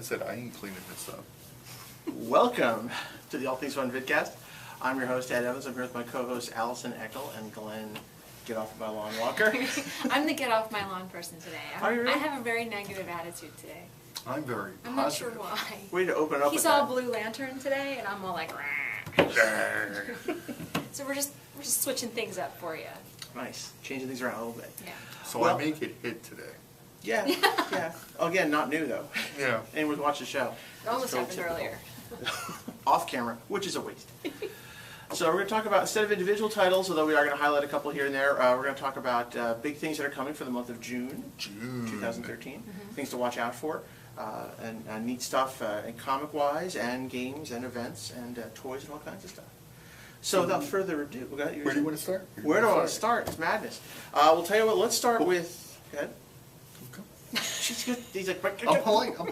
I said I ain't cleaning this up. Welcome to the All Things Fun Vidcast. I'm your host, Ed Evans. I'm here with my co-hosts, Allison Eckel and Glenn Get Off My Lawn Walker. I'm the get off my lawn person today. Are you really? I have a very negative attitude today. I'm very I'm positive. not sure why. Way to open up He's with all that. Blue Lantern today, and I'm all like, so we're just switching things up for you. Nice. Changing things around a little bit. Yeah. So Well- I make it hit today. Yeah, yeah. Again, not new though. Yeah. Anyone watch the show. It almost It's happened very earlier. Off camera, which is a waste. So we're going to talk about, instead of individual titles, although we are going to highlight a couple here and there, we're going to talk about big things that are coming for the month of June 2013. Things to watch out for, and neat stuff comic-wise, and games, and events, and toys, and all kinds of stuff. So without further ado, we got Where do you want to start? Where do I want to start? It's madness. We'll tell you what. Let's start with. Go ahead. She's good. He's like. I'm pulling. I'm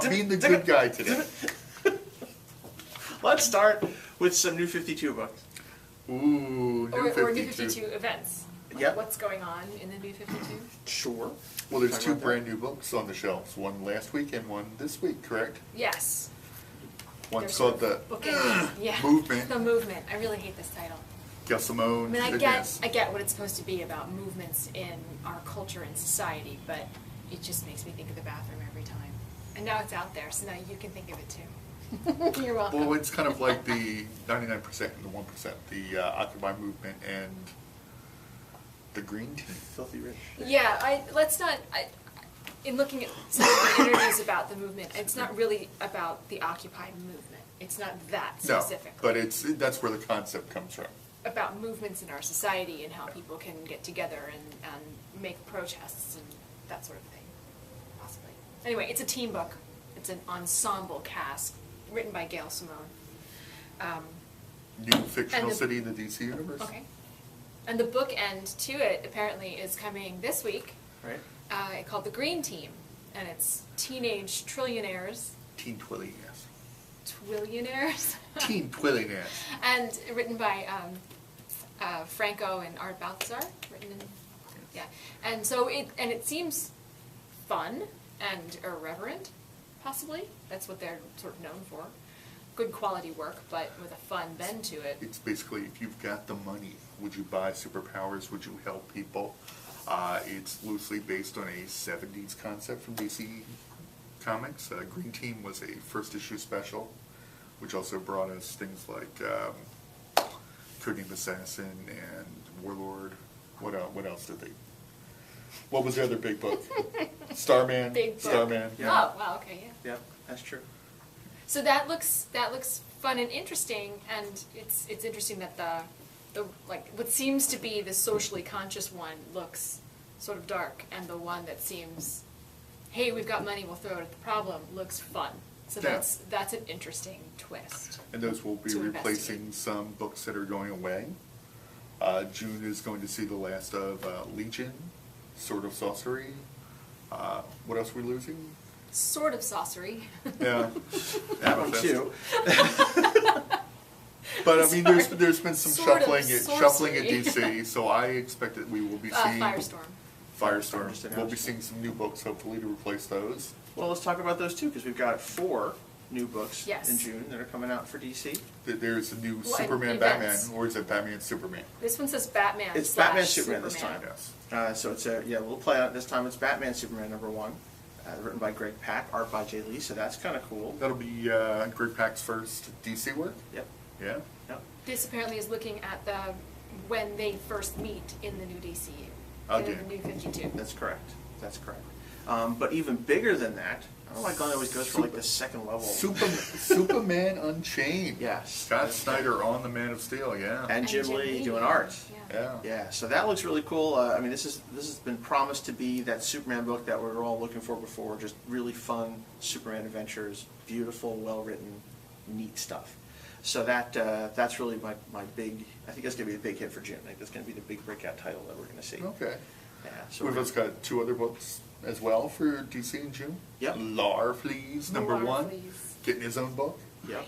being the good guy today. Let's start with some New 52 books. Ooh, New Or 52. New 52 events. Yep. What's going on in the New 52? Sure. Well, there's Talk two about that. brand new books on the shelves. One last week and one this week, correct? Yes. One's They're called sort the of bookends. Yeah. Movement. The Movement. I really hate this title. Gassimone. I mean, I Fitness. get what it's supposed to be about movements in our culture and society, but it just makes me think of the bathroom every time. And now it's out there, so now you can think of it too. You're welcome. Well, it's kind of like the 99% and the 1%, the Occupy movement and the Green Team. Filthy rich. Yeah, in looking at some of the interviews about the movement, it's not really about the Occupy movement. It's not that No, specifically. but that's where the concept comes from. About movements in our society and how people can get together and make protests and that sort of thing, possibly. Anyway, it's a team book. It's an ensemble cast written by Gail Simone. New fictional And the- city in the DC universe. Okay. And the bookend to it apparently is coming this week. Right? Called The Green Team, and it's teenage trillionaires, Teen Twillionaires. twillionaires, Teen Twillionaires. and written by Franco and Art Balthazar. Written in, yeah, and so it seems fun and irreverent, possibly. That's what they're sort of known for. Good quality work, but with a fun bend to it. It's basically, if you've got the money, would you buy superpowers? Would you help people? It's loosely based on a 70s concept from DC Comics. Green Team was a first issue special, which also brought us things like Codename Assassin and Warlord. What else did they? What was the other big book? Starman. Big book. Starman. Yeah. Oh, wow, okay, yeah. Yeah, that's true. So that looks fun and interesting, and it's interesting that the like what seems to be the socially conscious one looks sort of dark, and the one that seems, hey, we've got money, we'll throw it at the problem, looks fun. So Yeah. that's an interesting twist. And those will be To replacing investigate. some books that are going away. June is going to see the last of Legion, Sword of Sorcery. What else are we losing? Sort of saucery. Yeah. That one Manifest. too. But I mean, there's been some Sort of shuffling at sorcery. DC, so I expect that we will be seeing Firestorm. Firestorm. Just We'll be announced. seeing some new books, hopefully, to replace those. Well, let's talk about those too, because we've got 4 new books Yes. in June that are coming out for DC. There's a new Well, Superman, events. Batman, or is it Batman, Superman? This one says Batman. It's slash Batman, Superman this Superman. time. Yes. So it's we'll play out this time. It's Batman, Superman #1, written by Greg Pak, art by Jay Lee. So that's kind of cool. That'll be Greg Pak's first DC work. Yep. Yeah. Yep. This apparently is looking at when they first meet in the new DCU. Okay. In the new 52. That's correct. That's correct. But even bigger than that, I don't know why Glenn always goes for like the second level. Superman Unchained. Yes. Scott Snyder on the Man of Steel. Yeah. And Jim Lee doing art. Yeah. Yeah. Yeah, so that looks really cool. I mean, this has been promised to be that Superman book that we were all looking for before. Just really fun Superman adventures, beautiful, well written, neat stuff. So that's really my big. I think that's going to be a big hit for June. I think that's going to be the big breakout title that we're going to see. Okay. Yeah. So We've also got 2 other books as well for DC in June. Yep. Larfleeze, number 1, Larfleeze. getting his own book. Yep.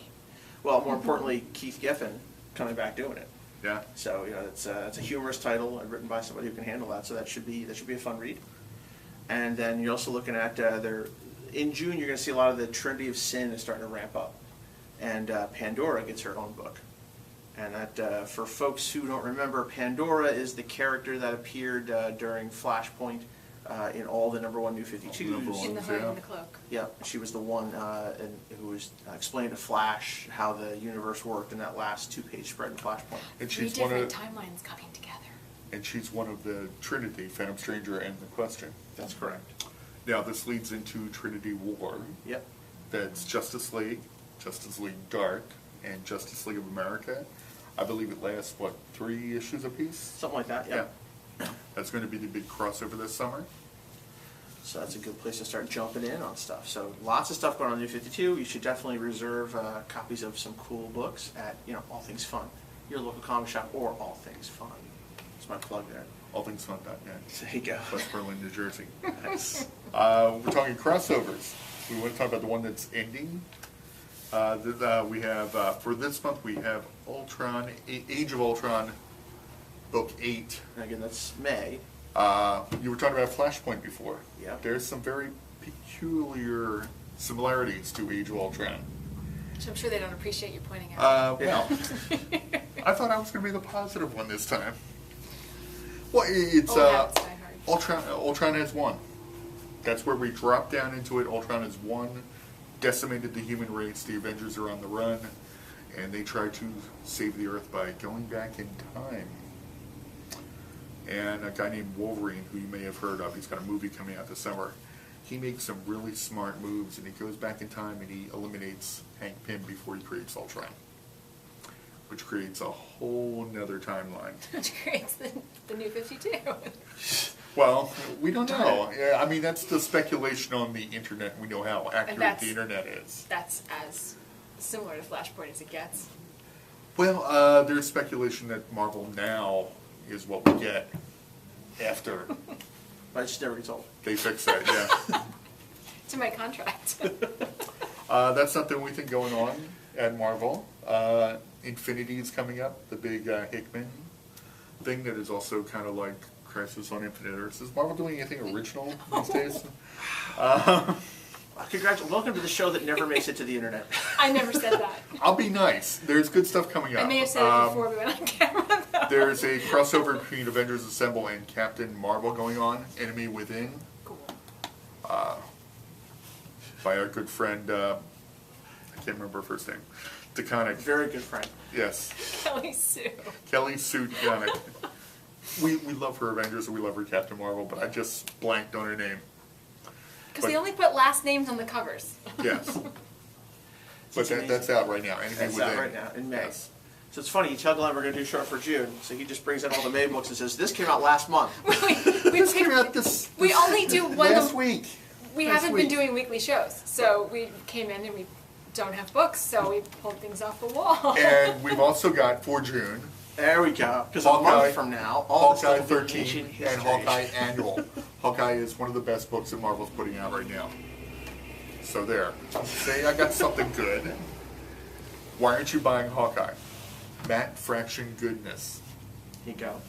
Well, more importantly, Keith Giffen coming back doing it. Yeah. So it's a humorous title written by somebody who can handle that. So that should be a fun read. And then you're also looking at their in June, you're going to see a lot of the Trinity of Sin is starting to ramp up. And Pandora gets her own book. And that, for folks who don't remember, Pandora is the character that appeared during Flashpoint in all the #1 New 52s. In the hood and the cloak. Yeah, she was the one who was explaining to Flash how the universe worked in that last 2-page spread in Flashpoint. And Three she's one different of timelines coming together. and she's one of the Trinity, Phantom Stranger and the Question. That's correct. Now this leads into Trinity War. Yep. That's Justice League Dark, and Justice League of America. I believe it lasts, what, 3 issues apiece? Something like that, yeah. That's going to be the big crossover this summer. So that's a good place to start jumping in on stuff. So lots of stuff going on in New 52. You should definitely reserve copies of some cool books at, All Things Fun, your local comic shop, or All Things Fun. That's my plug there. Allthingsfun.net. There you go. West Berlin, New Jersey. Nice. We're talking crossovers. We want to talk about the one that's ending. We have, for this month, we have Ultron, Age of Ultron, Book 8. And again, that's May. You were talking about Flashpoint before. Yeah. There's some very peculiar similarities to Age of Ultron. Which I'm sure they don't appreciate you pointing out. Well, I thought I was going to be the positive one this time. Well, it's Old habits die hard. Ultron has won. That's where we drop down into it. Ultron has won, decimated the human race. The Avengers are on the run, and they try to save the Earth by going back in time. And a guy named Wolverine, who you may have heard of, he's got a movie coming out this summer. He makes some really smart moves, and he goes back in time and he eliminates Hank Pym before he creates Ultron, which creates a whole nother timeline. Which creates the New 52. Well, we don't know. Yeah, I mean, that's the speculation on the internet. We know how accurate the internet is. That's as similar to Flashpoint as it gets. Well, there's speculation that Marvel Now is what we get after But it just never gets old. they fix that, yeah. It's in my contract. That's something we think going on at Marvel. Infinity is coming up, the big Hickman thing that is also kind of like Crisis on Infinite Earths. Is Marvel doing anything original these days? Welcome to the show that never makes it to the internet. I never said that. I'll be nice. There's good stuff coming up. I may have said it before we went on camera, though. There's a crossover between Avengers Assemble and Captain Marvel going on, Enemy Within, Cool. by our good friend, I can't remember her first name, DeConnick. Very good friend. Yes. Kelly Sue. Kelly Sue DeConnick. We love her Avengers and we love her Captain Marvel, but I just blanked on her name. Because they only put last names on the covers. Yes. But that's out right now. Enemy That's Within. out right now, in May. Yes. So it's funny, you tell Glenn we're going to do a show for June, so he just brings in all the May books and says, this came out last month. This came out this We only do one last week. We Last haven't week. been doing weekly shows, so we came in and we don't have books, so we pulled things off the wall. And we've also got, for June, There we go. Because a Hawkeye- month from now, all this Hawkeye stuff will be 13 ancient and history. Hawkeye Annual. Hawkeye is one of the best books that Marvel's putting out right now. So there. Say I got something good. Why aren't you buying Hawkeye? Matt Fraction Goodness Here you go.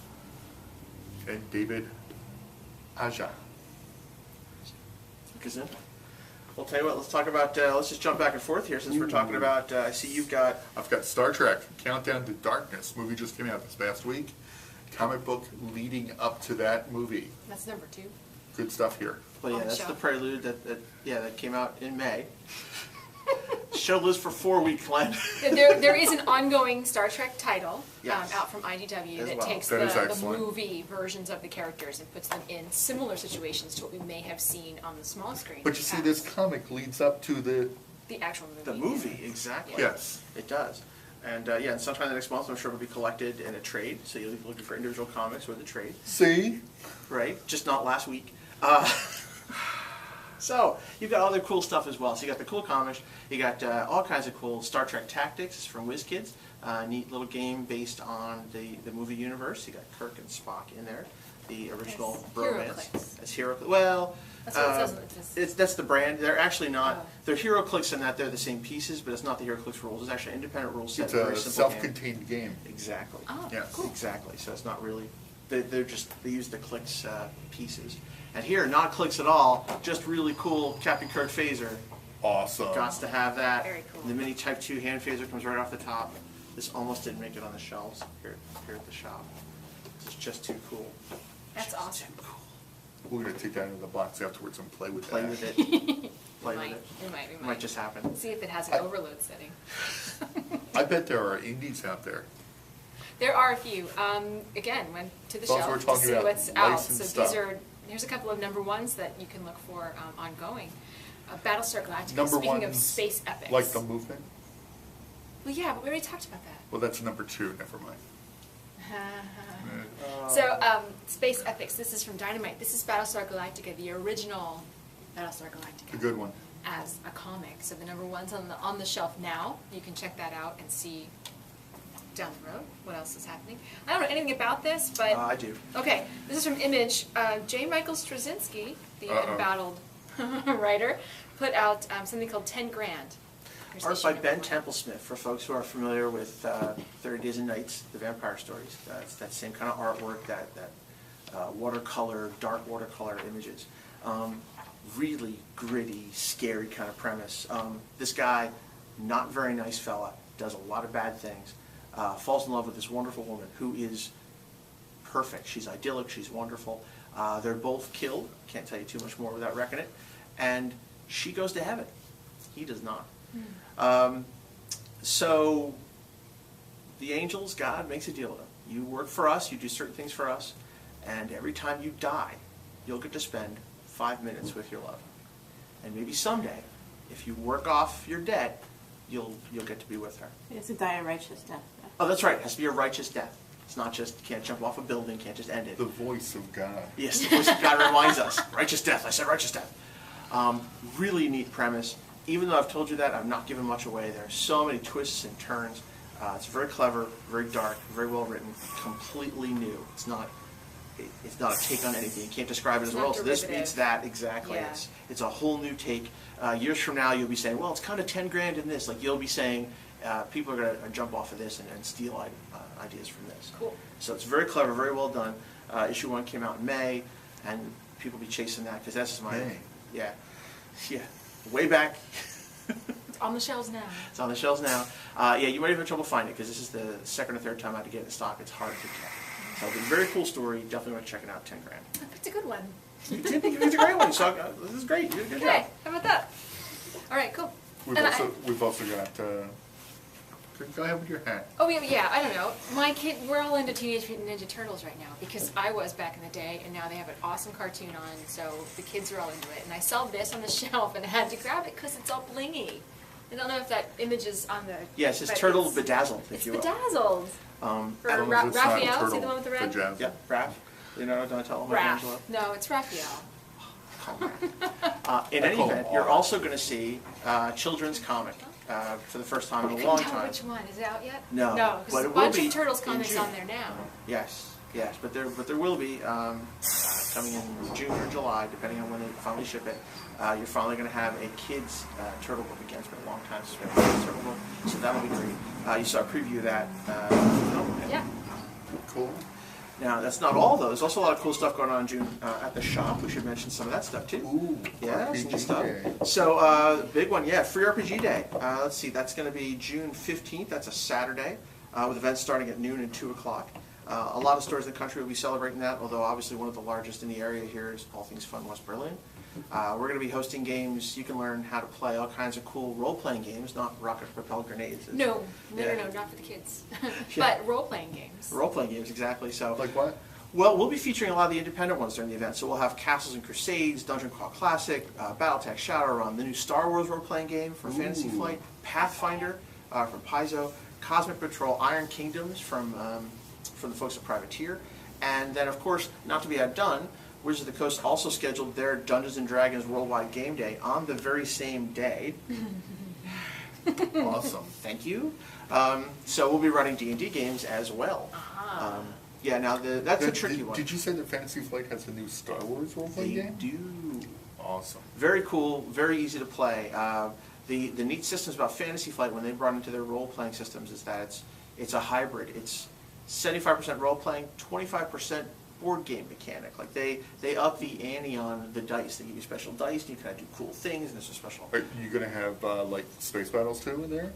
and David Aja. Because I'll tell you what, let's talk about, let's just jump back and forth here since we're talking about, I see you've got, I've got Star Trek, Countdown to Darkness. Movie just came out this past week. Comic book leading up to that movie. That's number 2. Good stuff here. well, yeah, On the that's the shelf. prelude that came out in May. Show lives for 4 weeks, Glenn. There is an ongoing Star Trek title Yes. out from IDW As that well. takes That is the excellent. movie versions of the characters and puts them in similar situations to what we may have seen on the small screen. But you see, this comic leads up to the... The actual movie. The movie, exactly. Yes. It does. And yeah, and sometime the next month, I'm sure it'll be collected in a trade. So you'll be looking for individual comics with a trade, See? right? Just not last week. So you've got other cool stuff as well. So you got the cool comics. You got all kinds of cool Star Trek Tactics from WizKids. Neat little game based on the movie universe. You got Kirk and Spock in there. The original As bromance. HeroClix. As HeroClix. Well, That's what it says. It says. that's the brand. They're actually not. Oh. They're HeroClix in that they're the same pieces, but it's not the HeroClix rules. It's actually an independent rule set. It's very a simple game. self-contained game. Exactly. Oh, Yes. cool. Exactly. So it's not really They use the clicks pieces. And here, not clicks at all, just really cool Captain Kirk phaser. Awesome. Gots to have that. Very cool. The mini Type 2 hand phaser comes right off the top. This almost didn't make it on the shelves here at the shop. It's just too cool. That's Just awesome. Too cool. We're gonna take that into the box afterwards and play with Play that. with it. Play with it. It Might just happen. See if it has an overload setting. I bet there are indies out there. There are a few. Again, went to the As long as shelf we're to talking see about what's out. licensed So stuff. here's a couple of number ones that you can look for ongoing. Battlestar Galactica. Number Speaking of ones, space epics. like the movement? Well, yeah, but we already talked about that. Well, that's number 2, never mind. So, space epics. This is from Dynamite. This is Battlestar Galactica, the original Battlestar Galactica. The good one. As a comic. So the number one's on the shelf now. You can check that out and see down the road what else is happening. I don't know anything about this, but I do. okay. This is from Image. J. Michael Straczynski, the Uh-oh. embattled writer, put out something called 10 Grand. Here's Art issue by number Ben 1. Templesmith, for folks who are familiar with 30 Days and Nights, the vampire stories. That's that same kind of artwork, that watercolor, dark watercolor images. Really gritty, scary kind of premise. This guy, not very nice fella, does a lot of bad things, falls in love with this wonderful woman who is perfect. She's idyllic, she's wonderful. They're both killed, can't tell you too much more without wrecking it, and she goes to heaven. He does not. So the angels, God makes a deal with them. You work for us, you do certain things for us, and every time you die, you'll get to spend 5 minutes with your loved one. And maybe someday, if you work off your debt, you'll get to be with her. It's a die a righteous death. Oh, that's right. It has to be a righteous death. It's not just, can't jump off a building, can't just end it. The voice of God. Yes, the voice of God reminds us. Righteous death. I said righteous death. Really neat premise. Even though I've told you that, I'm not giving much away. There are so many twists and turns. It's very clever, very dark, very well written, completely new. It's not a take on anything. You can't describe it as It's well. not So this derivative. beats that exactly. Yeah. It's a whole new take. Years from now, you'll be saying, well, it's kind of 10 grand in this. Like you'll be saying, people are going to jump off of this and steal ideas from this. Cool. So it's very clever, very well done. Issue 1 came out in May, and people be chasing that because that's my May. yeah, way back. It's on the shelves now. It's on the shelves now. Yeah, you might have trouble finding it because this is the second or third time I had to get it in stock. It's hard to get. So it's a very cool story. Definitely worth checking out. 10 grand. It's a good one. It's a great one. So this is great. You did a good Okay, job. how about that? All right, cool. We've And also got, go ahead with your hat. Oh, yeah, I don't know. My kid, we're all into Teenage Mutant Ninja Turtles right now because I was back in the day, and now they have an awesome cartoon on, so the kids are all into it. And I saw this on the shelf, and I had to grab it because it's all blingy. I don't know if that image is on the... Yes, it's but Turtle Bedazzled, if It's you will. bedazzled. For As long as it's not Raphael, see turtle the one with the red? vajazz. Yeah, Raph. Leonardo Donatello, Raph. Michelangelo. No, it's Raphael. Call him Raph. In I any call him event, you're R. also going to see children's comic for the first time I in a couldn't long tell time. which one. Is it out yet? No, No, but because it there's a will bunch be of Turtles in comics June. on there now. Yes, but there will be coming in June or July, depending on when they finally ship it. You're finally going to have a kids turtle book again. It's been a long time since we've had a turtle book, so that'll be great. You saw a preview of that. Yeah. Cool. Now that's not all though. There's also a lot of cool stuff going on in June at the shop. We should mention some of that stuff too. Ooh, Yeah, some RPG good stuff. Day. So big one, yeah, Free RPG Day. Let's see, that's going to be June 15th. That's a Saturday, with events starting at noon and 2 o'clock. A lot of stores in the country will be celebrating that, although obviously one of the largest in the area here is All Things Fun West Berlin. We're going to be hosting games. You can learn how to play all kinds of cool role-playing games, not rocket-propelled grenades. No, Yeah. not for the kids. Yeah. But role-playing games. Role-playing games, exactly. So, Like what? well, we'll be featuring a lot of the independent ones during the event. So we'll have Castles and Crusades, Dungeon Crawl Classic, Battletech Shadowrun, the new Star Wars role-playing game from Fantasy Ooh. Flight, Pathfinder from Paizo, Cosmic Patrol, Iron Kingdoms from the folks at Privateer, and then of course, not to be outdone, Wizards of the Coast also scheduled their Dungeons and Dragons Worldwide Game Day on the very same day. Awesome. Thank you. So we'll be running D&D games as well. Uh-huh. Yeah, now that's a tricky one. Did you say that Fantasy Flight has a new Star Wars role-playing They game? do. Awesome. Very cool, very easy to play. The neat systems about Fantasy Flight when they brought into their role-playing systems is that it's a hybrid. 75% role-playing, 25% board game mechanic. Like they up the ante on the dice. They give you special dice, and you kind of do cool things, and there's a special... Are you going to have like space battles too in there?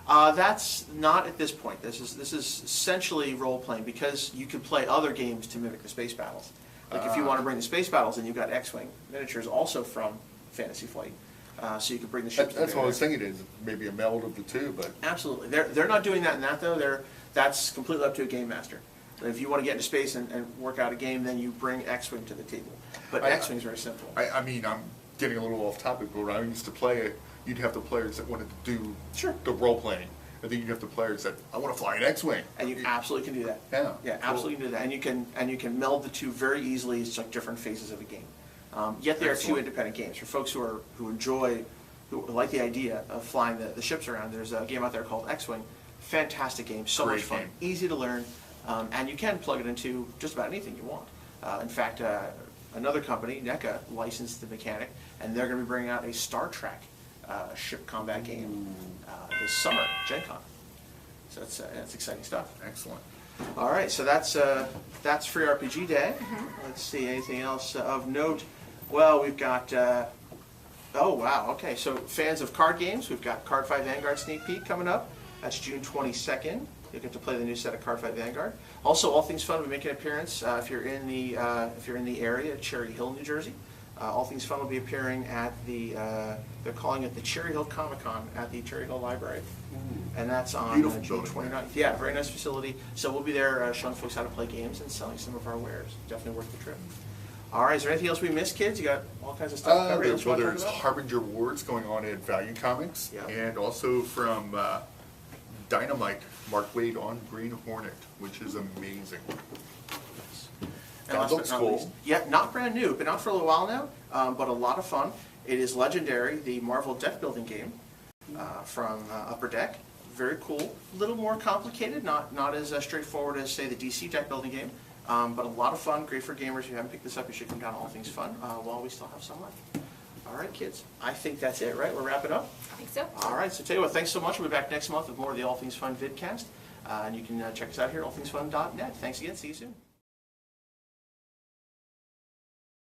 That's not at this point. This is essentially role-playing, because you can play other games to mimic the space battles. Like if you want to bring the space battles, and you've got X-Wing miniatures also from Fantasy Flight. So you could bring the ships That's what I was together. thinking, is maybe a meld of the two, but... Absolutely. They're not doing that in that, though. That's completely up to a game master. If you want to get into space and work out a game, then you bring X-Wing to the table. But X-Wing's very simple. I mean, I'm getting a little off topic, but when I used to play it, you'd have the players that wanted to do the role-playing. And then you'd have the players that, I want to fly an X-Wing. And you absolutely can do that. Yeah. Yeah, Cool. absolutely can do that. And you can meld the two very easily. It's like different phases of a game. Yet they are two Excellent. independent games. For folks who like the idea of flying the ships around, there's a game out there called X-Wing. Fantastic game, so Great much fun, game. easy to learn, and you can plug it into just about anything you want. In fact, another company, NECA, licensed the mechanic, and they're going to be bringing out a Star Trek ship combat game this summer, Gen Con. So that's exciting stuff. Excellent. All right, so that's Free RPG Day. Let's see, anything else of note? Well, we've got, oh wow, okay, so fans of card games, we've got Card Fight Vanguard sneak peek coming up. That's June 22nd. You'll get to play the new set of Card Fight Vanguard. Also, All Things Fun will be making an appearance if you're in the area at Cherry Hill, New Jersey. All Things Fun will be appearing at they're calling it the Cherry Hill Comic Con at the Cherry Hill Library. And that's on Beautiful June building, 29th. Yeah, very nice facility. So we'll be there showing folks how to play games and selling some of our wares. Definitely worth the trip. All right, is there anything else we missed, kids? You got all kinds of stuff covered. There's Harbinger Wars going on at Value Comics, Yeah. and also from Dynamite, Mark Wade on Green Hornet, which is amazing. And last but looks not cool. least, yeah, not brand new, been out for a little while now, but a lot of fun. It is Legendary, the Marvel deck building game from Upper Deck. Very cool, a little more complicated, not as straightforward as, say, the DC deck building game, but a lot of fun, great for gamers. If you haven't picked this up, you should come down to All Things Fun while we still have some left. All right, kids, I think that's it, right? We're wrapping up? I think so. All right, so tell you what, thanks so much. We'll be back next month with more of the All Things Fun vidcast, and you can check us out here at allthingsfun.net. Thanks again, see you soon.